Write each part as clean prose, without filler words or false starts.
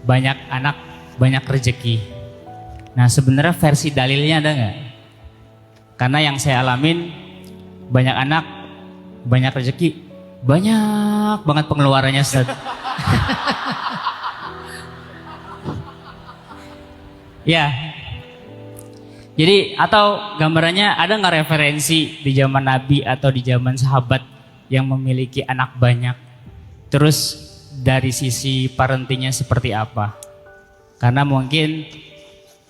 banyak anak, banyak rezeki. Nah sebenarnya versi dalilnya ada nggak? Karena yang saya alamin banyak anak, banyak rezeki, banyak banget pengeluarannya Ustaz. Ya, jadi atau gambarannya ada nggak referensi di zaman Nabi atau di zaman sahabat yang memiliki anak banyak? Terus dari sisi parentingnya seperti apa? Karena mungkin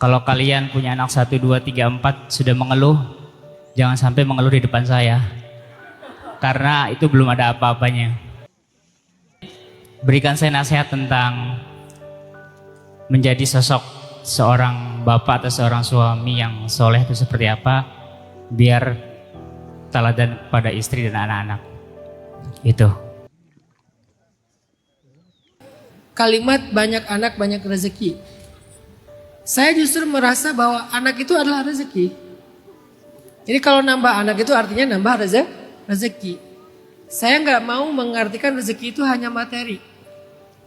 kalau kalian punya anak 1, 2, 3, 4 sudah mengeluh, jangan sampai mengeluh di depan saya. Karena itu belum ada apa-apanya. Berikan saya nasihat tentang menjadi sosok seorang bapak atau seorang suami yang soleh itu seperti apa, biar teladan pada istri dan anak-anak. Itu. Kalimat banyak anak banyak rezeki. Saya justru merasa bahwa anak itu adalah rezeki. Jadi kalau nambah anak itu artinya nambah rezeki. Saya nggak mau mengartikan rezeki itu hanya materi.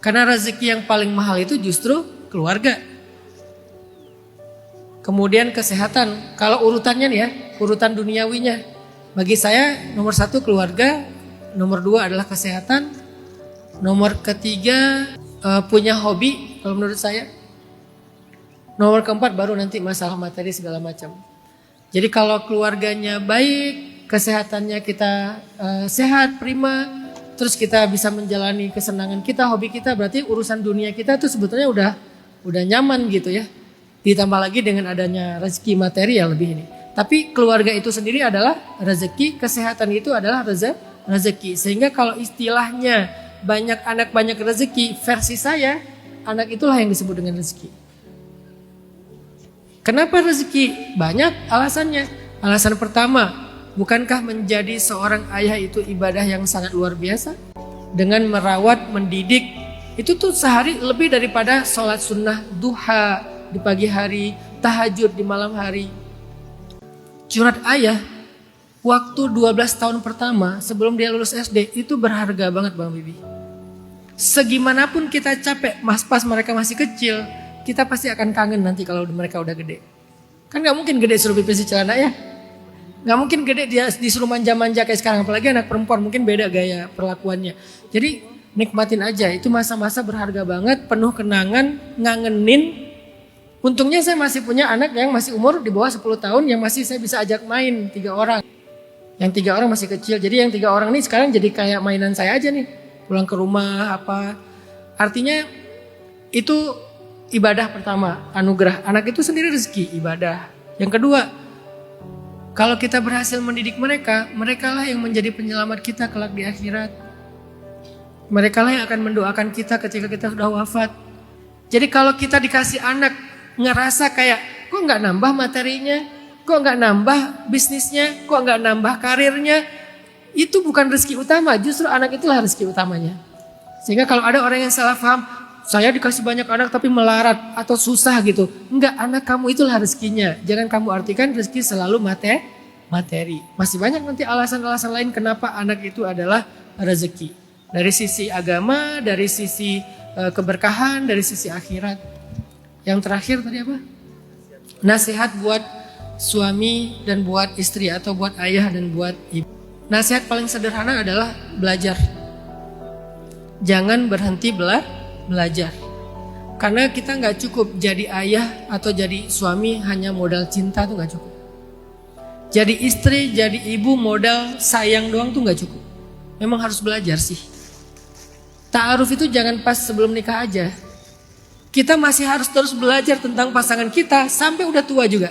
Karena rezeki yang paling mahal itu justru keluarga. Kemudian kesehatan. Kalau urutannya nih ya, urutan duniawinya. Bagi saya nomor 1 keluarga, nomor 2 adalah kesehatan, nomor ketiga punya hobi kalau menurut saya. Nomor keempat baru nanti masalah materi segala macam. Jadi kalau keluarganya baik, kesehatannya kita sehat, prima, terus kita bisa menjalani kesenangan kita, hobi kita, berarti urusan dunia kita tuh sebetulnya udah nyaman gitu ya. Ditambah lagi dengan adanya rezeki materi yang lebih ini. Tapi keluarga itu sendiri adalah rezeki, kesehatan itu adalah rezeki. Sehingga kalau istilahnya banyak anak banyak rezeki, versi saya, anak itulah yang disebut dengan rezeki. Kenapa rezeki? Banyak alasannya. Alasan pertama, bukankah menjadi seorang ayah itu ibadah yang sangat luar biasa? Dengan merawat, mendidik, itu tuh sehari lebih daripada sholat sunnah duha di pagi hari, tahajud di malam hari. Curhat ayah, waktu 12 tahun pertama sebelum dia lulus SD itu berharga banget Bang Bibi. Segimanapun kita capek, pas mereka masih kecil, kita pasti akan kangen nanti kalau mereka udah gede. Kan gak mungkin gede suruh pipis di celana ya. Gak mungkin gede dia disuruh manja-manja kayak sekarang. Apalagi anak perempuan mungkin beda gaya perlakuannya. Jadi nikmatin aja, itu masa-masa berharga banget, penuh kenangan, ngangenin. Untungnya saya masih punya anak yang masih umur di bawah 10 tahun yang masih saya bisa ajak main 3 orang. Yang 3 orang masih kecil, jadi yang 3 orang ini sekarang jadi kayak mainan saya aja nih. Pulang ke rumah apa. Artinya itu ibadah pertama, anugerah. Anak itu sendiri rezeki, ibadah. Yang kedua, kalau kita berhasil mendidik mereka, mereka lah yang menjadi penyelamat kita kelak di akhirat. Mereka lah yang akan mendoakan kita ketika kita sudah wafat. Jadi kalau kita dikasih anak, ngerasa kayak, kok gak nambah materinya, kok gak nambah bisnisnya, kok gak nambah karirnya, itu bukan rezeki utama, justru anak itulah rezeki utamanya. Sehingga kalau ada orang yang salah paham, saya dikasih banyak anak tapi melarat atau susah gitu. Enggak, anak kamu itulah rezekinya. Jangan kamu artikan rezeki selalu materi. Masih banyak nanti alasan-alasan lain kenapa anak itu adalah rezeki. Dari sisi agama, dari sisi keberkahan, dari sisi akhirat. Yang terakhir tadi apa? Nasihat buat suami dan buat istri atau buat ayah dan buat ibu. Nasihat paling sederhana adalah belajar. Jangan berhenti belajar. Karena kita gak cukup jadi ayah atau jadi suami hanya modal cinta tuh gak cukup. Jadi istri, jadi ibu modal sayang doang tuh gak cukup. Memang harus belajar sih. Ta'aruf itu jangan pas sebelum nikah aja. Kita masih harus terus belajar tentang pasangan kita sampai udah tua juga.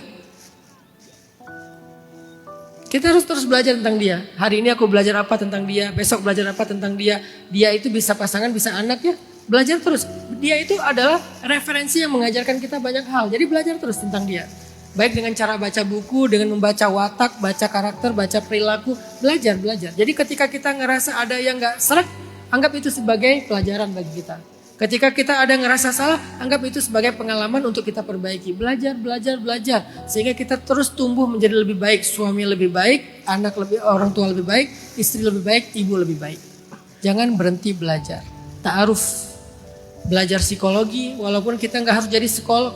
Kita harus terus belajar tentang dia. Hari ini aku belajar apa tentang dia, besok belajar apa tentang dia. Dia itu bisa pasangan, bisa anak ya. Belajar terus. Dia itu adalah referensi yang mengajarkan kita banyak hal. Jadi belajar terus tentang dia. Baik dengan cara baca buku, dengan membaca watak, baca karakter, baca perilaku. Belajar. Jadi ketika kita ngerasa ada yang gak seret, anggap itu sebagai pelajaran bagi kita. Ketika kita ada ngerasa salah, anggap itu sebagai pengalaman untuk kita perbaiki. Belajar. Sehingga kita terus tumbuh menjadi lebih baik. Suami lebih baik, orang tua lebih baik, istri lebih baik, ibu lebih baik. Jangan berhenti belajar. Ta'aruf. belajar psikologi, walaupun kita nggak harus jadi psikolog.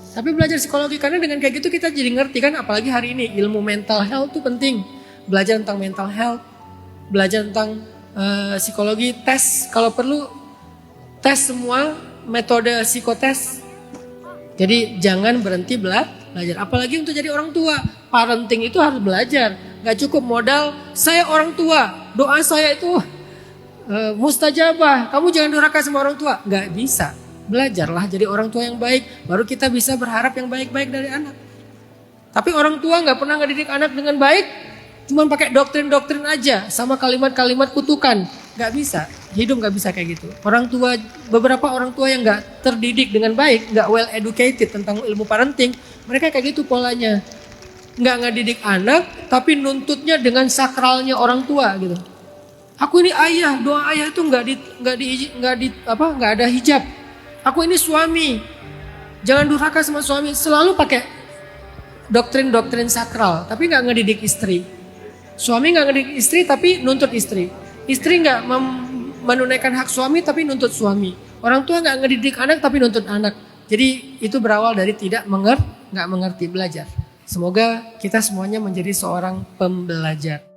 Tapi belajar psikologi, karena dengan kayak gitu kita jadi ngerti kan, apalagi hari ini ilmu mental health itu penting. Belajar tentang mental health, belajar tentang psikologi, tes kalau perlu, tes semua metode psikotes. Jadi jangan berhenti belajar, apalagi untuk jadi orang tua. Parenting itu harus belajar, gak cukup modal saya orang tua, doa saya itu mustajabah, kamu jangan durhaka sama orang tua. Gak bisa, belajarlah jadi orang tua yang baik, baru kita bisa berharap yang baik-baik dari anak. Tapi orang tua gak pernah ngedidik anak dengan baik, cuma pakai doktrin-doktrin aja sama kalimat-kalimat kutukan. Gak bisa, hidup gak bisa kayak gitu. Orang tua, beberapa orang tua yang gak terdidik dengan baik, gak well educated tentang ilmu parenting, mereka kayak gitu polanya. Gak ngedidik anak, tapi nuntutnya dengan sakralnya orang tua gitu. Aku ini ayah, doa ayah itu nggak ada hijab. Aku ini suami, jangan durhaka sama suami. Selalu pakai doktrin-doktrin sakral, tapi nggak ngedidik istri. Suami nggak ngedidik istri, tapi nuntut istri. Istri nggak menunaikan hak suami, tapi nuntut suami. Orang tua nggak ngedidik anak, tapi nuntut anak. Jadi itu berawal dari nggak mengerti belajar. Semoga kita semuanya menjadi seorang pembelajar.